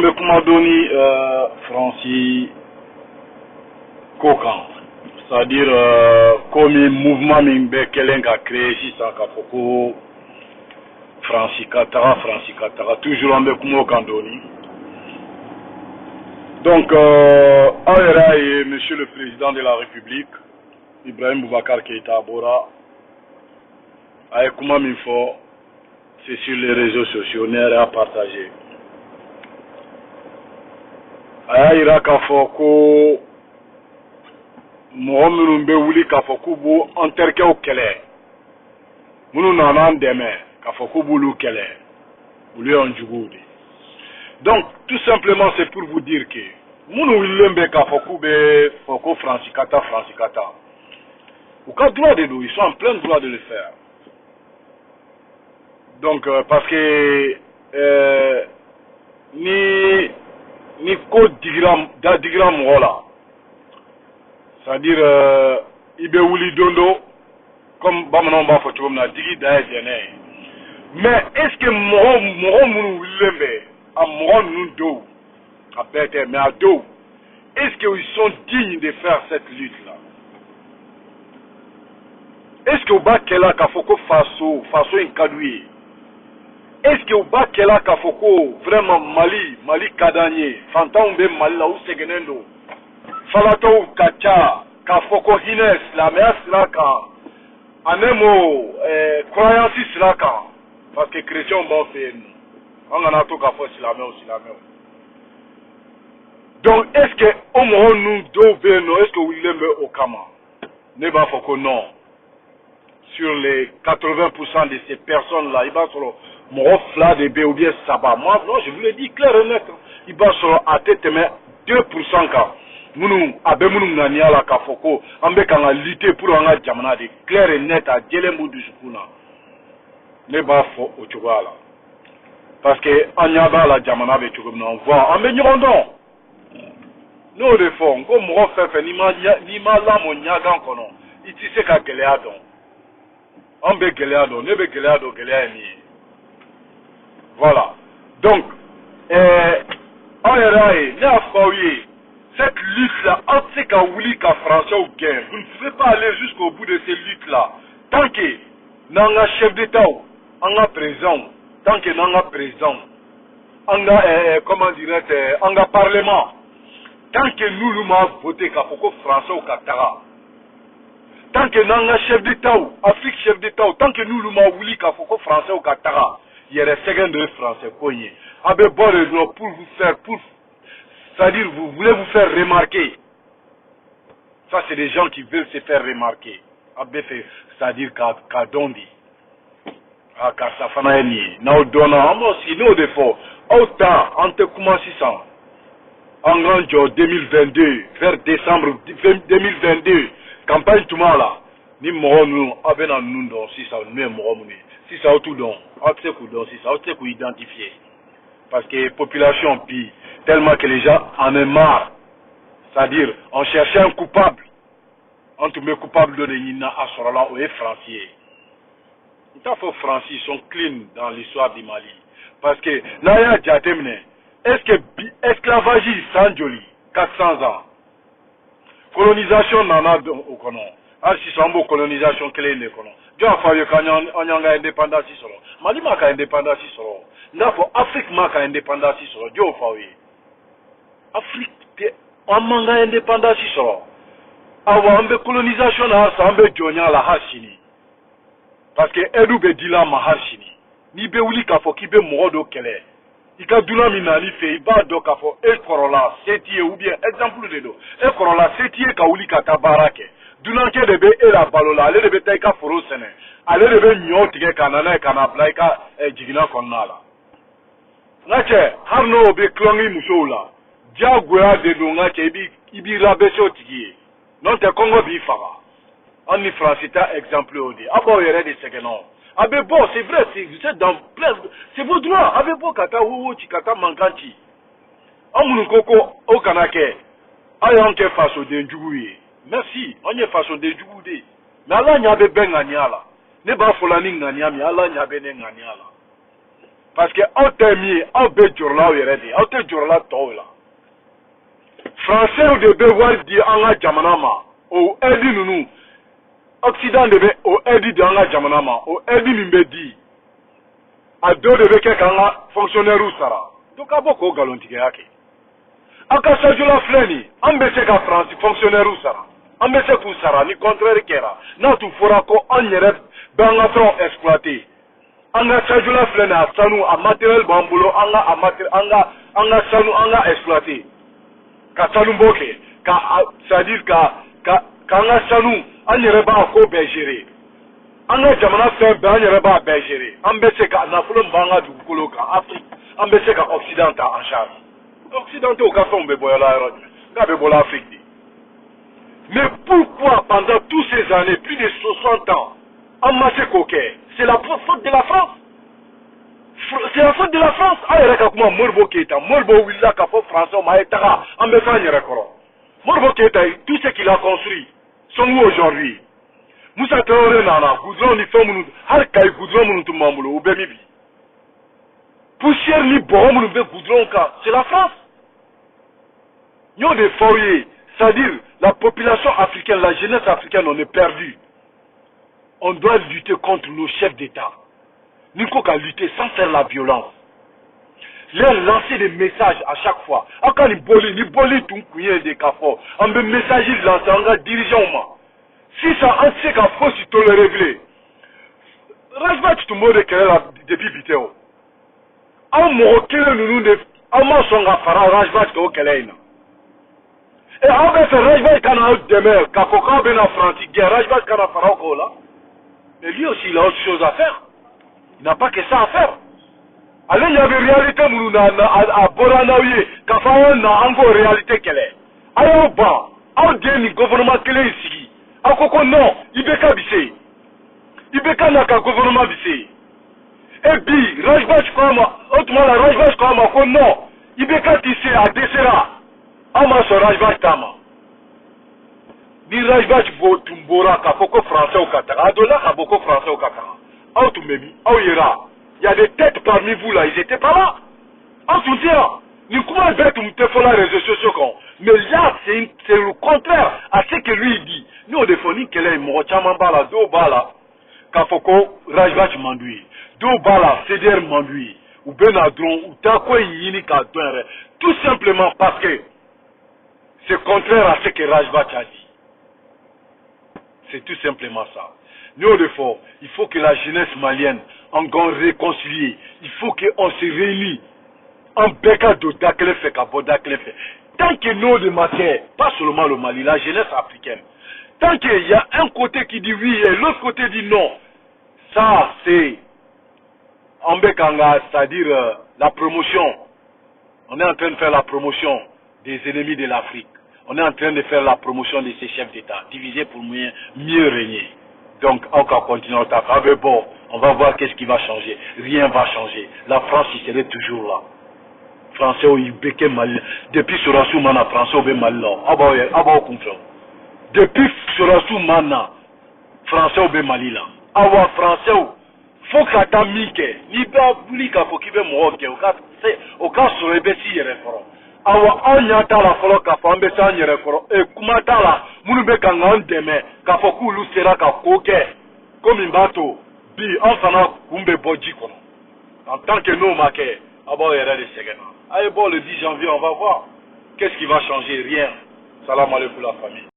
Le Kumadoni Francis Kokan, c'est-à-dire comme un mouvement qui a créé ici, ça a fait Francis Katara, toujours en Kandoni. Donc, Monsieur le Président de la République, Ibrahim Boubacar Keïta Abora, avec Koumamifo, c'est sur les réseaux sociaux, n'est à partager. Aïra Kafoko, Mohamed Mbeouli Kafoko, en terre au Kélé. Nous n'en demain, Kafoko Boulou Kélé, ou lui en Djougoudi. Donc, tout simplement, c'est pour vous dire que Mounou Willembe Kafoko, Foko Fransikata. Au cas droit de nous, ils sont en plein droit de le faire. Donc, parce que ni code digram voilà. C'est-à-dire, Ibeouli Dondo, comme Bamanon Bafotum na digi d'ailleurs. Mais est-ce que Mounou Willembe, à Mounou Do, à Bete, mais à Do, est-ce qu'ils sont dignes de faire cette lutte-là? Est-ce que au bas qu'elle a Kafoko façon Inkadoui? Est-ce que au bas qu'elle a Kafoko vraiment Mali Kadanye, Fantaoumbe Mali là où c'est Genendo, Falato Kacha, Kafoko Hines, la mère Slaka, Anemo, croyance Slaka, parce que chrétien bon fait nous. On a tout Kafo Silame. Donc est-ce que au moins nous devons, est-ce que Willem Okama? Ne va Foko non. Sur les 80% de ces personnes-là, il va sur mon flat de B ou bien Saba. Moi, non, je vous l'ai dit clair et net. Il va sur la tête, mais 2% quand nous avons nania la Kafoko, on va lutter pour un jamana de clair et net à Djelemou du Choukuna. Ne va faux au Tchouala. Parce que en yaba la jamana de Choukuna, on voit, en bénirondon. Nous, le fond, comme mon frère, ni ma la mon yagan kono, il tisse qu'à Géléadon. On peut Géléado, ne peut Géléado, voilà. Donc, en RAE, cette lutte-là, on sait qu'à Ouli, qu'à Français ou Guerre, vous ne pouvez pas aller jusqu'au bout de ces luttes-là. Tant que nous avons chef d'État, on a président, tant que nous avons président, on a, comment dirais-je, on a parlement, tant que nous avons voté qu'à Foko Français ou Katara. Tant que nous avons chef d'État, Afrique chef d'État, tant que nous avons voulu qu'à Foko Français ou Katara, il y a des secondaires français. Avec bon raison pour vous faire, c'est-à-dire vous voulez vous faire remarquer. Ça c'est des gens qui veulent se faire remarquer. C'est-à-dire qu'à Dondi, à Kassafanaïni, nous donnons aussi nos défauts. Autant, entre commencer ça, en grand jour 2022, vers décembre 2022, campagne tout mal là, ni nous avons nous dans si ça nous si ça tout don, si ça identifier, parce que la population pille tellement que les gens en ont marre, c'est-à-dire on cherchait un coupable, on trouve coupable de Nina à Sorala ou Francier. Il faut Francis sont clean dans l'histoire du Mali, parce que là il y a est-ce que esclavage sans joli 400 ans, colonisation nana au konon. Si c'est une colonisation clé ne kono. Dieu a fallu qu'on ait indépendance solo. Mali m'a indépendance solo. N'afo Afrique m'a indépendance solo. Dieu a fallu. Afrique on m'a indépendance solo. Avoir une colonisation là, ça ambe jonya la hashini. Parce que edu be dila ma hashini. Ni be uli kafo ki be modo kele. Ika dula minali fe iba do kafo e korola setie ou bien exemple de do. E korola setie ka uli ka tabarake. Dunanke de be e la balola, ale de be taika foro sene. Ale de be nyo tige kanana e kanabla ika jigina konnala. Ngache harno be klongi musola. Dia goya de do ngache ibi rabeso tigie. Non te Congo bi fara. On ni francita exemple odi. Abo yere de sekenon. Abe bon, c'est vrai, c'est dans plein, c'est vos droits. Abe bon kata ou chikata manganchi. Amunu koko au kanake. Ayon ke faso de njugouye. Merci, on y est façon de juguder. Mais Allah n'y a pas ben ganiala. Ne ba folani ganiami, Allah n'y a ben ganiala. parce que aw tɛ min ye aw bɛ jɔrɔlaw yɛrɛ de aw tɛ jɔrɔla tɔw la français de bɛ wari di an ka jamana ma o aide ninnu occident de bɛ o aide di an ka jamana ma o aide min bɛ di a dɔw de bɛ kɛ k'an ka fonctionnaires sara donc ka bɔ k'o nkalontigiya kɛ aw ka sajula filɛ nin an bɛ se ka faransi fonctionnaires sara an bɛ se k'u sara ni contraire kɛra n'a tun fɔra ko an yɛrɛ bɛ an ka fɛnw exploiter an ka sajula filɛ nin a sanu a matériel b'an bolo an ka sanu an ka exploiter ka sanu bɔ kɛ c'est-à-dire k'an ka sanu an yɛrɛ b'a ko bɛɛ gérer an ka jamana fɛn bɛɛ an yɛrɛ b'a bɛɛ gérer an bɛ se ka nafolo min b'an ka dugukolo kan Afrique an bɛ se ka Occident ta en charge Occidentaux ka fɛnw bɛ bɔ yɔrɔ jumɛn k'a bɛ bɔ l'Afrique de mais pourquoi pendant toutes ces années plus de 60 ans an ma se k'o kɛ c'est la faute de la France c'est la faute de la France a yɛrɛ ka kuma Modibo Keïta Modibo wulila k'a fɔ français ma a ye taga an bɛ fɛn an yɛrɛ kɔrɔ Modibo Keïta tout ce qu'il a construit sont où aujourd'hui Moussa Traoré nana goudron ni fɛn minnu hali Kayi goudron minnu tun b'an bolo u bɛɛ mi bi poussière ni bɔgɔ minnu bɛ goudron kan c'est la France n y'o de fɔ aw ye c'est-à-dire la population africaine la jeunesse africaine on est perdu on doit lutter contre nos chefs d'État ni ko ka lutter sans faire la violence leur lancer des messages à chaque fois aw ka ni boli tun kun ye de k'a fɔ an bɛ message lancer an ka dirigeants ma sisan an tɛ se ka fosi tolérer bilen Rajbat tun b'o de kɛlɛ la depuis bi tɛ o aw mɔgɔ kelen ninnu de aw ma sɔn ka fara Rajbat k'o kɛlɛ in na et aw bɛ fɛ Rajbat kana aw dɛmɛ k'a fɔ k'aw bɛna Faransi gɛn Rajbat kana fara aw k'o la mais lui aussi il a autre chose à faire il n'a pas que ça à faire ale ɲɛ bɛ réalité minnu na a bɔra n'aw ye k'a fɔ aw na an k'o réalité kɛlɛ a y'aw ban aw de nin gouvernement kelen in sigi aw ko non IBK bi se IBK n'a ka gouvernement bi se et bi Rajbat ko a ma o tuma la Rajbat ko a ma ko non IBK ti se a dɛsɛra aw ma sɔn Rajbat ta ma ni Rajbat tun bɔra k'a fɔ ko français ka taga a donna k'a fɔ ko français ka taga aw tun bɛ min aw yɛrɛ il y a des têtes parmi vous là ils étaient pas là aw tun tɛ yan nin kuma bɛɛ tun tɛ fɔ la réseaux sociaux kan mais là c'est le contraire à ce que lui dit n'o de fɔ ni kɛlɛ in mɔgɔ caman b'a la dɔw b'a la k'a fɔ ko Rajbat man d'u ye dɔw b'a la CDR man d'u ye u bɛ na dɔrɔn u t'a ko in ɲini k'a dɔn yɛrɛ tout simplement parce que c'est contraire à ce que Rajbat a dit c'est tout simplement ça n'o de fɔ il faut que la jeunesse malienne encore réconcilier il faut qu'on se réunisse en bɛɛ ka don da kelen fɛ ka bɔ da kelen fɛ tant que n'o de ma kɛ pas seulement le Mali la jeunesse africaine tant qu'il y a un côté qui dit oui et l'autre côté dit non ça c'est en Bekanga c'est-à-dire la promotion on est en train de faire la promotion des ennemis de l'Afrique on est en train de faire la promotion de ces chefs d'État diviser pour mieux régner donc on va continuer à taper bon on va voir qu'est-ce qui va changer rien va changer la France il serait toujours là français au Ibeke Mali depuis Sorassou Mana français au Mali là abaw comprend depuis Sorassou Mana français au Mali là awa français faut que ça mike ni ba buli ka fo ki be mo ke o ka so ebe si yere foro awa anya ta la folo ka fo ambe sa yere foro e kuma ta la munu be ka ngan deme ka fo ku lu sera ka ko ke comme mbato bi on sana kumbe boji kono en tant que nous maké aba yere de segena. Allez, bon, le 10 janvier, on va voir. Qu'est-ce qui va changer? Rien. Salam alaikum la famille.